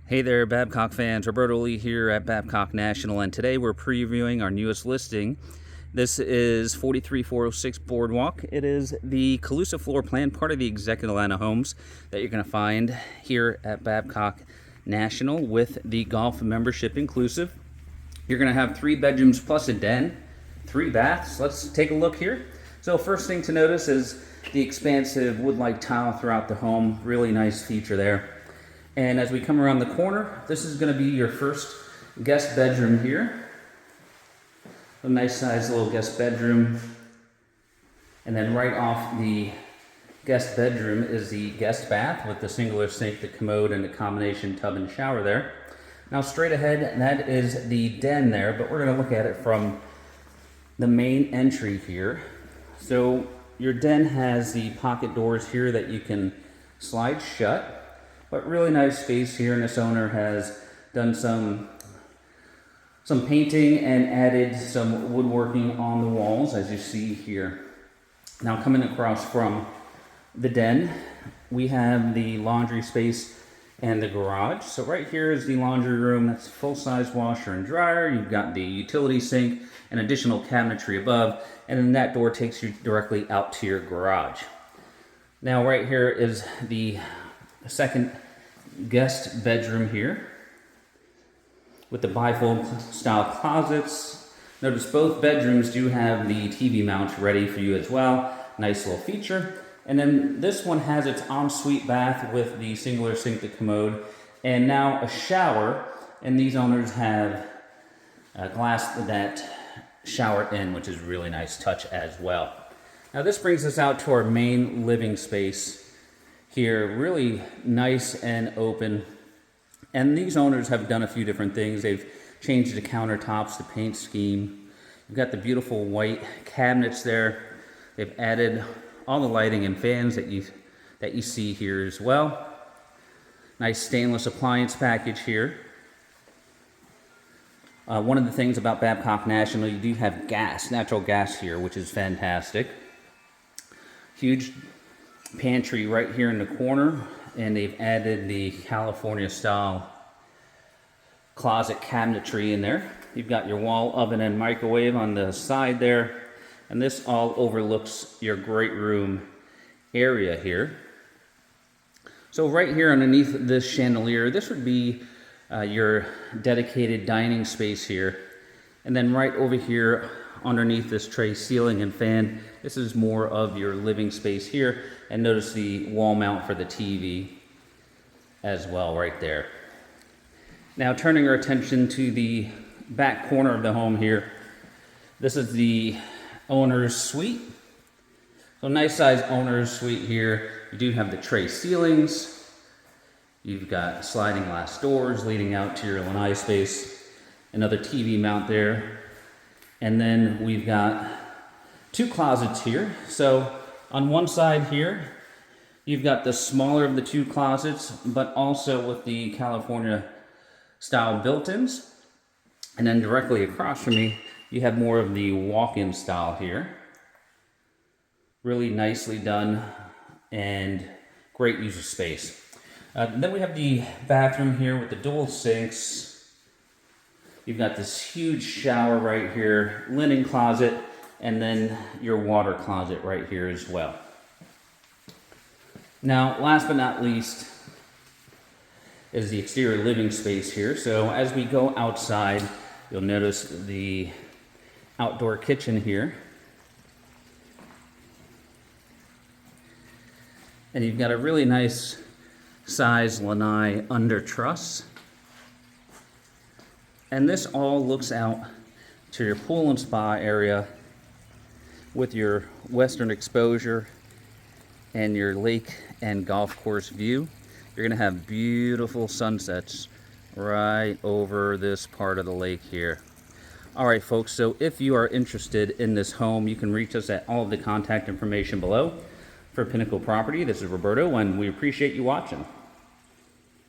Hey there, Babcock fans. Roberto here at Babcock National, and today we're previewing our newest listing. This is 43406 Boardwalk. It is the Calusa floor plan, part of the Executive Atlanta homes that you're going to find here at Babcock National with the golf membership inclusive. You're going to have 3 bedrooms plus a den, 3 baths. Let's take a look here. So first thing to notice is the expansive wood-like tile throughout the home. Really nice feature there. And as we come around the corner, this is going to be your first guest bedroom here. A nice sized little guest bedroom. And then right off the guest bedroom is the guest bath with the singular sink, the commode, and the combination tub and shower there. Now straight ahead, that is the den there, but we're going to look at it from the main entry here. So your den has the pocket doors here that you can slide shut. But really nice space here, and this owner has done some painting and added some woodworking on the walls, as you see here. Now coming across from the den, we have the laundry space and the garage. So right here is the laundry room. That's a full-size washer and dryer. You've got the utility sink and additional cabinetry above, and then that door takes you directly out to your garage. Now right here is the second guest bedroom here with the bifold style closets. Notice both bedrooms do have the TV mount ready for you as well. Nice little feature. And then this one has its ensuite bath with the singular sink, the commode, and now a shower. And these owners have glass that shower in, which is really nice touch as well. Now this brings us out to our main living space here. Really nice and open, and these owners have done a few different things. They've changed the countertops, the paint scheme. You've got the beautiful white cabinets there. They've added all the lighting and fans that you see here as well. Nice stainless appliance package here. One of the things about Babcock National, you do have natural gas here, which is fantastic. Huge pantry right here in the corner, and they've added the California style closet cabinetry in there. You've got your wall oven and microwave on the side there, and this all overlooks your great room area here. So right here underneath this chandelier, this would be your dedicated dining space here, and then right over here underneath this tray ceiling and fan, this is more of your living space here. And notice the wall mount for the TV as well right there. Now turning our attention to the back corner of the home here, this is the owner's suite. So nice size owner's suite here. You do have the tray ceilings. You've got sliding glass doors leading out to your lanai space. Another TV mount there. And then we've got 2 closets here. So on one side here, you've got the smaller of the 2 closets, but also with the California style built-ins. And then directly across from me, you have more of the walk-in style here. Really nicely done and great use of space. Then we have the bathroom here with the dual sinks. You've got this huge shower right here, linen closet, and then your water closet right here as well. Now, last but not least is the exterior living space here. So as we go outside, you'll notice the outdoor kitchen here. And you've got a really nice size lanai under truss. And this all looks out to your pool and spa area with your western exposure and your lake and golf course view. You're going to have beautiful sunsets right over this part of the lake here. All right, folks, so if you are interested in this home, you can reach us at all of the contact information below. For Pinnacle Property, this is Roberto, and we appreciate you watching.